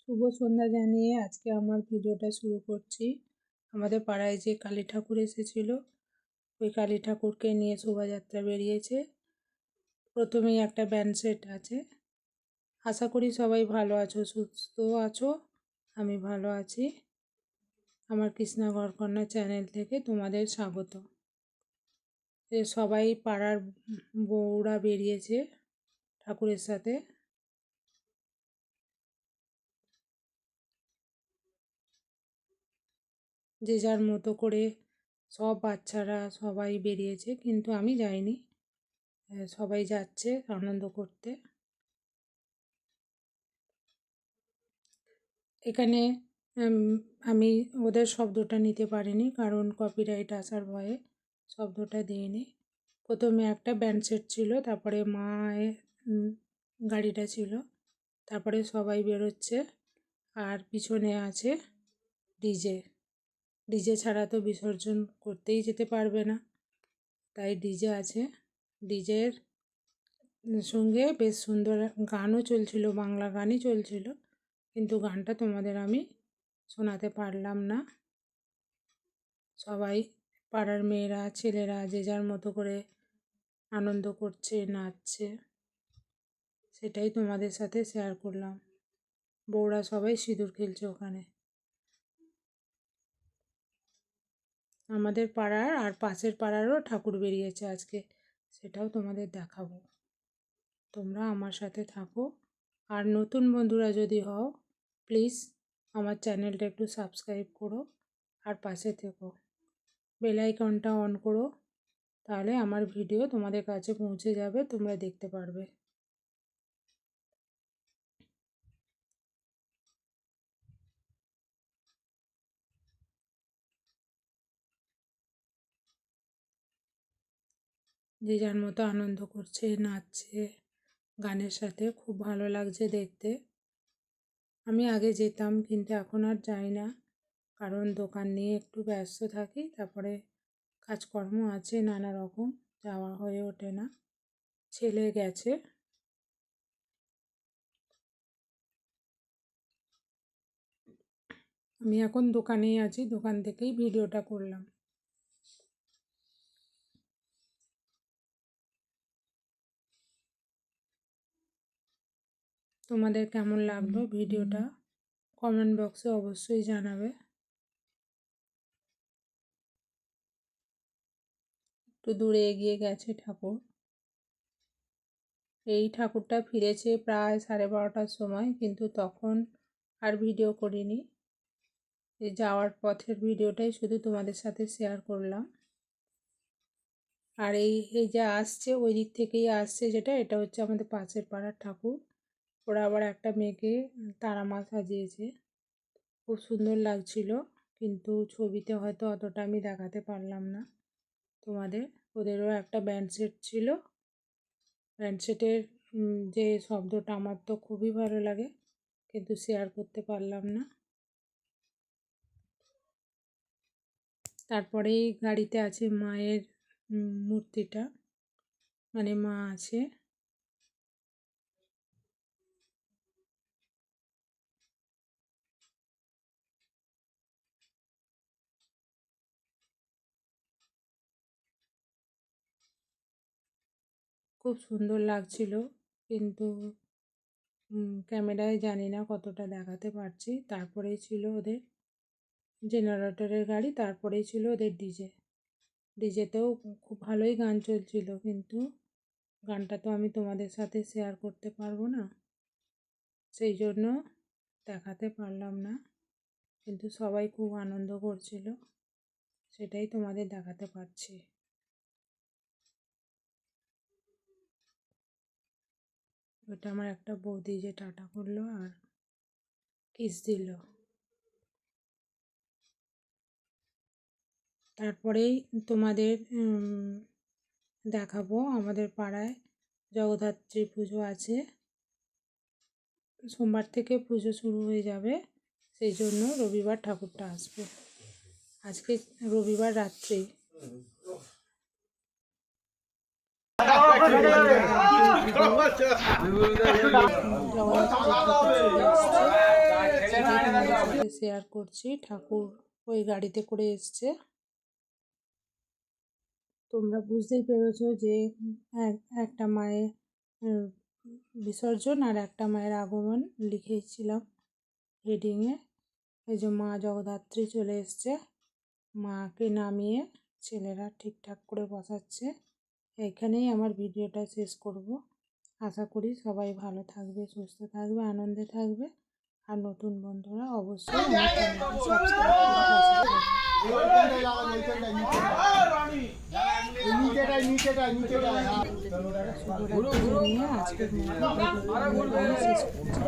শুভ সন্ধ্যা জানিয়ে আজকে আমার ভিডিওটা শুরু করছি। আমাদের পাড়ায় যে কালী ঠাকুর এসেছিল, ওই কালী ঠাকুরকে নিয়ে শোভাযাত্রা বেরিয়েছে। প্রথমেই একটা ব্যান্ড সেট আছে। আশা করি সবাই ভালো আছো, সুস্থ আছো। আমি ভালো আছি। আমার কৃষ্ণা ঘরকন্যা চ্যানেল থেকে তোমাদের স্বাগত। সবাই পাড়ার বউরা বেরিয়েছে ঠাকুরের সাথে। যে যার মতো করে সব বাচ্চারা সবাই বেরিয়েছে, কিন্তু আমি যাইনি। সবাই যাচ্ছে আনন্দ করতে। এখানে আমি ওদের শব্দটা নিতে পারিনি, কারণ কপিরাইট আসার ভয়ে শব্দটা দিইনি। প্রথমে একটা ব্যান্ড সেট ছিল, তারপরে মায়ের গাড়িটা ছিল, তারপরে সবাই বেরোচ্ছে। আর পিছনে আছে ডিজে। ডিজে ছাড়া তো বিসর্জন করতেই যেতে পারবে না, তাই ডিজে আছে। ডিজের সঙ্গে বেশ সুন্দর গানও চলছিল, বাংলা গানই চলছিল, কিন্তু গানটা তোমাদের আমি শোনাতে পারলাম না। সবাই পাড়ার মেয়েরা ছেলেরা যে যার মতো করে আনন্দ করছে, নাচছে, সেটাই তোমাদের সাথে শেয়ার করলাম। বউরা সবাই সিঁদুর খেলছে ওখানে। আমাদের পাড়ার আর পাশের পাড়ারও ঠাকুর বেরিয়েছে আজকে, সেটাও তোমাদের দেখাবো। তোমরা আমার সাথে থাকো। আর নতুন বন্ধুরা যদি হও, প্লিজ আমার চ্যানেলটা একটু সাবস্ক্রাইব করো আর পাশে থেকো। বেল আইকনটা অন করো, তাহলে আমার ভিডিও তোমাদের কাছে পৌঁছে যাবে, তোমরা দেখতে পারবে। যে যার মতো আনন্দ করছে, নাচছে গানের সাথে, খুব ভালো লাগছে দেখতে। আমি আগে যেতাম, কিন্তু এখন আর যাই না, কারণ দোকান নিয়ে একটু ব্যস্ত থাকি, তারপরে কাজকর্ম আছে নানা রকম, যাওয়া হয়ে ওঠে না। ছেলে গেছে। আমি এখন দোকানেই আছি, দোকান থেকেই ভিডিওটা করলাম। তোমাদের কেমন লাগলো ভিডিওটা কমেন্ট বক্সে অবশ্যই জানাবে। একটু দূরে এগিয়ে গেছে ঠাকুর। এই ঠাকুরটা ফিরেছে প্রায় 12:30টার সময়, কিন্তু তখন আর ভিডিও করিনি। এই যাওয়ার পথের ভিডিওটাই শুধু তোমাদের সাথে শেয়ার করলাম। আর এই এই যে আসছে, ওই দিক থেকেই আসছে, এটা হচ্ছে আমাদের পাশের পাড়ার ঠাকুর। ওরা আবার একটা মেয়েকে তারা মা সাজিয়েছে, খুব সুন্দর লাগছিল, কিন্তু ছবিতে হয়তো অতটা আমি দেখাতে পারলাম না তোমাদের। ওদেরও একটা ব্যান্ড সেট ছিল। ব্যান্ড সেটের যে শব্দটা আমার তো খুবই ভালো লাগে, কিন্তু শেয়ার করতে পারলাম না। তারপরেই গাড়িতে আছে মায়ের মূর্তিটা, মানে মা আছে। খুব সুন্দর লাগছিল, কিন্তু ক্যামেরায় জানি না কতটা দেখাতে পারছি। তারপরেই ছিল ওদের জেনারেটরের গাড়ি, তারপরেই ছিল ওদের ডিজে। ডিজেতেও খুব ভালোই গান চলছিল, কিন্তু গানটা তো আমি তোমাদের সাথে শেয়ার করতে পারবো না, সেই জন্য দেখাতে পারলাম না। কিন্তু সবাই খুব আনন্দ করছিল, সেটাই তোমাদের দেখাতে পারছি। ওটা আমার একটা বৌদি যে টাটা করলো আর কিস দিল। তারপরেই তোমাদের দেখাবো আমাদের পাড়ায় জগদ্ধাত্রী পুজো আছে। সোমবার থেকে পুজো শুরু হয়ে যাবে, সেই জন্য রবিবার ঠাকুরটা আসবে। আজকে রবিবার রাত্রে জগন্নাথ ছবি আসছে। সাথে শেয়ার করছি। ঠাকুর ওই গাড়িতে করে এসছে। তোমরা বুঝতেই পেরেছো যে একটা মায়ের বিসর্জন আর একটা মায়ের আগমন লিখেছিলাম হেডিংয়ে। এই যে মা জগদ্ধাত্রী চলে এসছে, মাকে নামিয়ে ছেলেরা ঠিকঠাক করে বসাচ্ছে। এখানেই আমার ভিডিওটা শেষ করব। আশা করি সবাই ভালো থাকবে, সুস্থ থাকবে, আনন্দে থাকবে। আর নতুন বন্ধুরা অবশ্যই আমার চ্যানেলটা সাবস্ক্রাইব করে পাশে থাকবে। শুভরাত্রি নিয়ে আজকের মতো ভিডিওটা শেষ করছি।